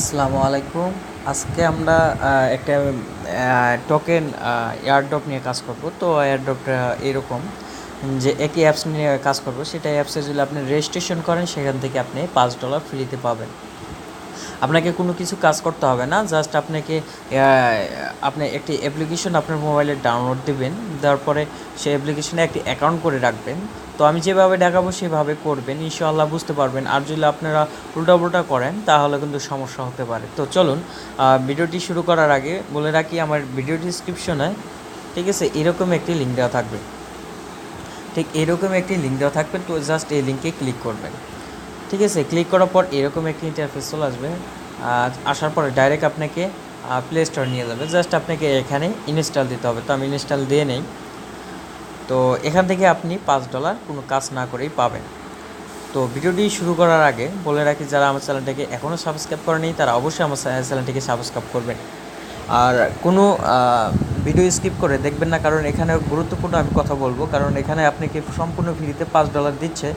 আসসালামু আলাইকুম। আজকে আমরা একটা টোকেন এয়ারড্রপ নিয়ে কাজ করব। তো এয়ারড্রপটা এরকম যে একই অ্যাপস নিয়ে কাজ করব, সেটা অ্যাপসে যদি আপনি রেজিস্ট্রেশন করেন সেখান থেকে আপনি $5 ফ্রিতে পাবেন। আপনাকে কোনো কিছু কাজ করতে হবে না, জাস্ট আপনি একটি অ্যাপ্লিকেশন আপনার মোবাইলে ডাউনলোড দেবেন, দেওয়ার পরে সেই অ্যাপ্লিকেশনে একটি অ্যাকাউন্ট করে রাখবেন। তো আমি যেভাবে দেখাবো সেভাবে করবেন, ইনশাআল্লাহ বুঝতে পারবেন। আর যদি আপনারা উল্টাপুল্টা করেন তাহলে কিন্তু সমস্যা হতে পারে। তো চলুন, ভিডিওটি শুরু করার আগে বলে রাখি, আমার ভিডিও ডিসক্রিপশনে ঠিক আছে এরকম একটি লিঙ্ক দেওয়া থাকবে, ঠিক এরকম একটি লিঙ্ক দেওয়া থাকবে। তো জাস্ট এই লিঙ্কে ক্লিক করবেন। ঠিক আছে, ক্লিক করার পর এরকম একটি ইন্টারফেস চলে আসবে। আসার পরে ডাইরেক্ট আপনাকে প্লে স্টোর নিয়ে যাবে। জাস্ট আপনাকে এখানে ইনস্টল দিতে হবে। তো আমি ইনস্টল দিয়ে নেই। তো এখান থেকে আপনি $5 কোনো কাজ না করেই পাবেন। তো ভিডিওটি শুরু করার আগে বলে রাখি, যারা আমার চ্যানেলটাকে এখনও সাবস্ক্রাইব করেনি তারা অবশ্যই আমার চ্যানেলটিকে সাবস্ক্রাইব করবেন। আর কোনো ভিডিও স্কিপ করে দেখবেন না, কারণ এখানে গুরুত্বপূর্ণ আমি কথা বলবো। কারণ এখানে আপনাকে সম্পূর্ণ ফ্রিতে $5 দিচ্ছে,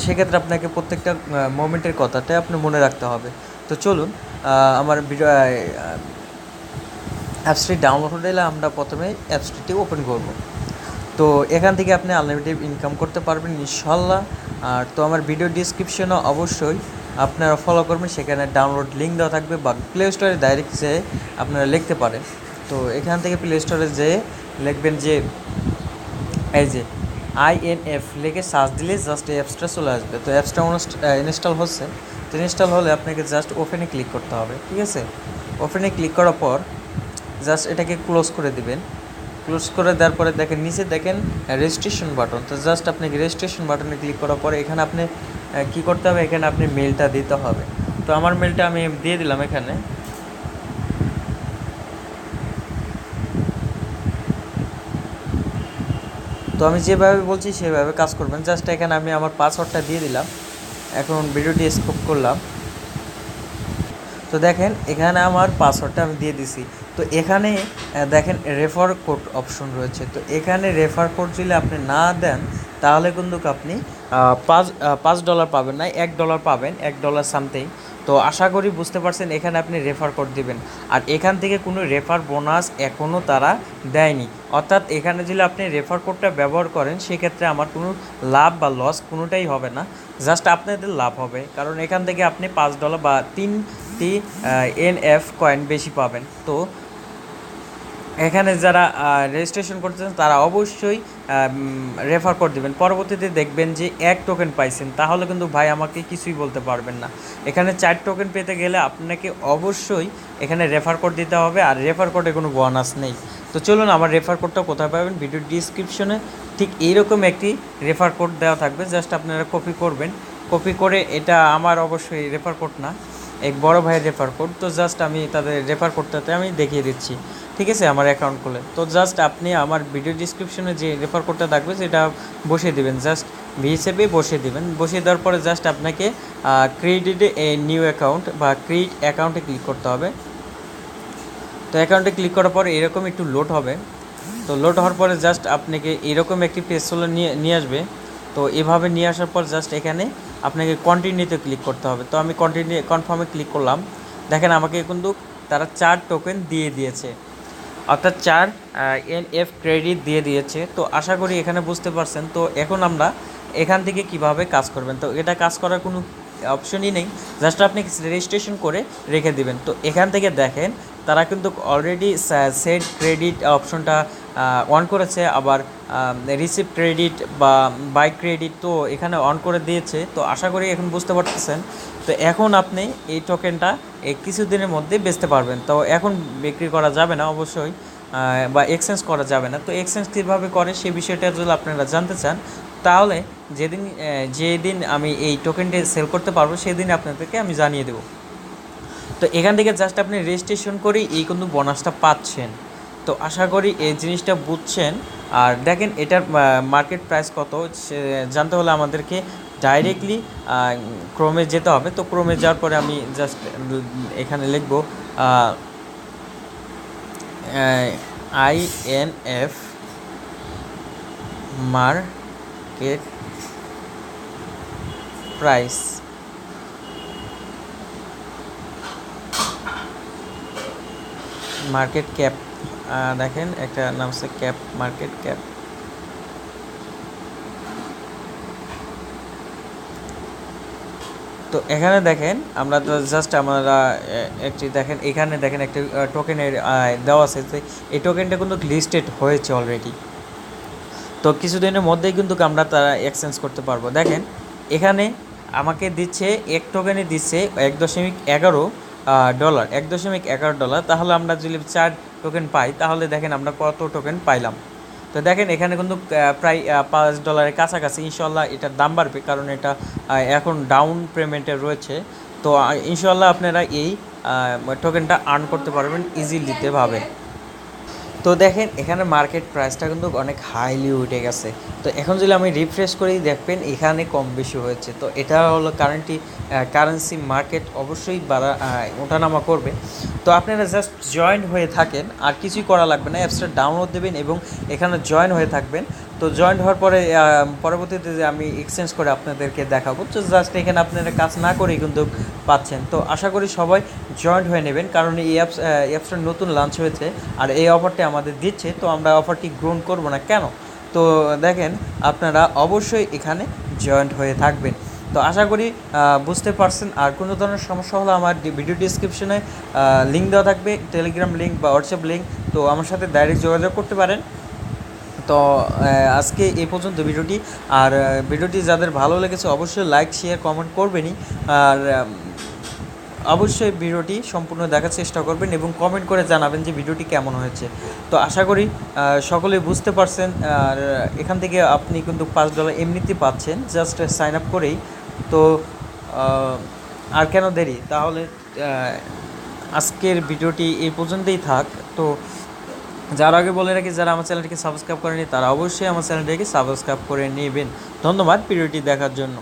সেক্ষেত্রে আপনাকে প্রত্যেকটা মোমেন্টের কথাটা আপনি মনে রাখতে হবে। তো চলুন, আমার ভিডিও অ্যাপসটি ডাউনলোড হলে আমরা প্রথমে অ্যাপসটি ওপেন করব। তো এখান থেকে আপনি আনলিমিটেড ইনকাম করতে পারবেন ইনশাল্লাহ। আর তো আমার ভিডিও ডিসক্রিপশনও অবশ্যই আপনারা ফলো করবেন, সেখানে ডাউনলোড লিঙ্ক দেওয়া থাকবে, বা প্লে স্টোরে ডাইরেক্ট যেয়ে আপনারা লিখতে পারেন। তো এখান থেকে প্লে স্টোরে যেয়ে লিখবেন যে এই যে INF লিখে সার্চ দিলে জাস্ট এই অ্যাপসটা চলে আসবে। তো অ্যাপসটা ইনস্টল হচ্ছে। তো ইনস্টল হলে আপনাকে জাস্ট ওপেনে ক্লিক করতে হবে। ঠিক আছে, ওপেনে ক্লিক করার পর জাস্ট এটাকে ক্লোজ করে দিবেন। ক্লোজ করে দেওয়ার পরে দেখেন নিচে দেখেন রেজিস্ট্রেশন বাটন। তো জাস্ট আপনাকে রেজিস্ট্রেশন বাটনে ক্লিক করার পরে এখানে আপনি কী করতে হবে, এখানে আপনি মেলটা দিতে হবে। তো আমার মেলটা আমি দিয়ে দিলাম এখানে। তো আমি যেভাবে বলছি সেভাবে কাজ করবেন। জাস্ট এখানে আমি আমার পাসওয়ার্ডটা দিয়ে দিলাম। এখন ভিডিওটি স্কিপ করলাম। তো দেখেন এখানে আমার পাসওয়ার্ডটা আমি দিয়ে দিছি। তো এখানে দেখেন রেফার কোড অপশন রয়েছে। তো এখানে রেফার কোড যদি আপনি না দেন তাহলে কিন্তু আপনি $5 পাবেন না, $1 পাবেন, $1 সামথিং। তো আশা করি বুঝতে পারছেন, এখানে আপনি রেফার কোড দিবেন। আর এখান থেকে কোনো রেফার বোনাস এখনও তারা দেয়নি। অর্থাৎ এখানে যদি আপনি রেফার কোডটা ব্যবহার করেন সেক্ষেত্রে আমার কোনো লাভ বা লস কোনোটাই হবে না, জাস্ট আপনাদের লাভ হবে। কারণ এখান থেকে আপনি $5 বা 3টি NF কয়েন বেশি পাবেন। তো এখানে যারা রেজিস্ট্রেশন করতেছেন তারা অবশ্যই রেফার কোড দেবেন। পরবর্তীতে দেখবেন যে 1 টোকেন পাইছেন, তাহলে কিন্তু ভাই আমাকে কিছুই বলতে পারবেন না। এখানে 4 টোকেন পেতে গেলে আপনাকে অবশ্যই এখানে রেফার কোড দিতে হবে, আর রেফার কোডে কোনো বোনাস নেই। তো চলুন, আমার রেফার কোডটা কোথায় পাবেন, ভিডিও ডিসক্রিপশনে ঠিক এইরকম একটি রেফার কোড দেওয়া থাকবে। জাস্ট আপনারা কপি করবেন। কপি করে, এটা আমার অবশ্যই রেফার কোড না, এক বড় ভাইয়ের রেফার কোড। তো জাস্ট আমি তাদের রেফার কোডটাতে আমি দেখিয়ে দিচ্ছি। ঠিক আছে, আমার অ্যাকাউন্ট খুলে। তো জাস্ট আপনি আমার ভিডিও ডিসক্রিপশনে যে রেফার কোডটা থাকবে সেটা বসিয়ে দেবেন, জাস্ট হিসেবে বসিয়ে দেবেন। বসিয়ে দেওয়ার পরে জাস্ট আপনাকে ক্রিয়েটেড এ নিউ অ্যাকাউন্ট বা ক্রিয়েট অ্যাকাউন্টে ক্লিক করতে হবে। তো অ্যাকাউন্টে ক্লিক করার পরে এরকম একটু লোড হবে। তো লোড হওয়ার পরে জাস্ট আপনাকে এরকম একটি পেজ চলে নিয়ে আসবে। তো এভাবে নিয়ে আসার পর জাস্ট এখানে আপনাকে কন্টিনিউতে ক্লিক করতে হবে। তো আমি কনফার্মে ক্লিক করলাম। দেখেন আমাকে কিন্তু তারা 4 টোকেন দিয়ে দিয়েছে, অর্থাৎ 4 NF ক্রেডিট দিয়ে দিয়েছে। তো আশা করি এখানে বুঝতে পারছেন। তো এখন আমরা এখান থেকে কিভাবে কাজ করবেন, তো এটা কাজ করার কোনো অপশনই নেই, জাস্ট আপনি রেজিস্ট্রেশন করে রেখে দিবেন। তো এখান থেকে দেখেন তারা কিন্তু অলরেডি সেট ক্রেডিট অপশনটা অন করেছে, আবার রিসিভ ক্রেডিট বা বাই ক্রেডিট তো এখানে অন করে দিয়েছে। তো আশা করি এখন বুঝতে পারতেছেন। তো এখন আপনি এই টোকেনটা এই কিছুদিনের মধ্যে বেচতে পারবেন। তো এখন বিক্রি করা যাবে না অবশ্যই, বা এক্সচেঞ্জ করা যাবে না। তো এক্সচেঞ্জ কীভাবে করে সেই বিষয়টা যদি আপনারা জানতে চান, তাহলে যেদিন আমি এই টোকেনটি সেল করতে পারবো সেদিন আপনাদেরকে আমি জানিয়ে দেবো। তো এখান থেকে জাস্ট আপনি রেজিস্ট্রেশন করেই এই কিন্তু বোনাসটা পাচ্ছেন। তো আশা করি এই জিনিসটা বুঝছেন। আর দেখেন এটার মার্কেট প্রাইস কত জানতে হলে আমাদেরকে ডাইরেক্টলি ক্রোমে যেতে হবে। তো ক্রোমে যাওয়ার পরে আমি জাস্ট এখানে লিখব INF market price. Market cap, দেখেন একটা নাম আছে ক্যাপ, মার্কেট ক্যাপ। তো এখানে দেখেন আমরা তো জাস্ট আমরা একটি দেখেন এখানে দেখেন একটা টোকেনের দেওয়া আছে, যে এই টোকেনটা কিন্তু লিস্টেড হয়েছে অলরেডি। তো কিছুদিনের মধ্যেই কিন্তু আমরা তারা এক্সচেঞ্জ করতে পারবো। দেখেন এখানে আমাকে দিচ্ছে এক টোকেনে দিচ্ছে $1.11, $1.11। তাহলে আমরা যদি 4 টোকেন পাই তাহলে দেখেন আমরা কত টোকেন পাইলাম। তো দেখেন এখানে কিন্তু প্রায় $5 কাছাকাছি। ইনশাল্লাহ এটার দাম বাড়বে, কারণ এটা এখন ডাউন পেমেন্টে রয়েছে। তো ইনশাল্লাহ আপনারা এই টোকেনটা আর্ন করতে পারবেন ইজিলিতে ভাবে। তো দেখেন এখানে মার্কেট প্রাইসটা কিন্তু অনেক হাইলি উঠে গেছে। তো এখন যদি আমি রিফ্রেশ করি দেখবেন এখানে কম বেশি হয়েছে। তো এটা হলো কারেন্সি মার্কেট, অবশ্যই ওঠানামা করবে। তো আপনারা জাস্ট জয়েন হয়ে থাকেন, আর কিছুই করা লাগবে না। অ্যাপসটা ডাউনলোড দেবেন এবং এখানে জয়েন হয়ে থাকবেন। তো জয়েন হওয়ার পরে পরবর্তীতে যে আমি এক্সচেঞ্জ করে আপনাদেরকে দেখাবো। তো জাস্ট এখানে আপনারা কাজ না করেই কিন্তু পাচ্ছেন। তো আশা করি সবাই জয়েন্ট হয়ে নেবেন, কারণ এই অ্যাপসটা নতুন লঞ্চ হয়েছে আর এই অফারটি আমাদের দিচ্ছে। তো আমরা অফারটি গ্রহণ করব না কেন? তো দেখেন আপনারা অবশ্যই এখানে জয়েন্ট হয়ে থাকবেন। তো আশা করি বুঝতে পারছেন। আর কোনো ধরনের সমস্যা হলে আমার ভিডিও ডিসক্রিপশনে লিঙ্ক দেওয়া থাকবে, টেলিগ্রাম লিঙ্ক বা হোয়াটসঅ্যাপ লিঙ্ক। তো আমার সাথে ডাইরেক্ট যোগাযোগ করতে পারেন। তো আজকে এই পর্যন্ত ভিডিওটি। আর ভিডিওটি যাদের ভালো লেগেছে অবশ্যই লাইক শেয়ার কমেন্ট করবেনই। আর অবশ্যই ভিডিওটি সম্পূর্ণ দেখার চেষ্টা করবেন এবং কমেন্ট করে জানাবেন যে ভিডিওটি কেমন হয়েছে। তো আশা করি সকলেই বুঝতে পারছেন। আর এখান থেকে আপনি কিন্তু $5 এমনিতে পাচ্ছেন জাস্ট সাইন আপ করেই। তো আর কেন দেরি, তাহলে আজকের ভিডিওটি এই পর্যন্তই থাক। তো যার আগে বলে রাখি, যারা আমার চ্যানেলটিকে সাবস্ক্রাইব করেনি তারা অবশ্যই আমার চ্যানেলটিকে সাবস্ক্রাইব করে নেবেন। ধন্যবাদ ভিডিওটি দেখার জন্য।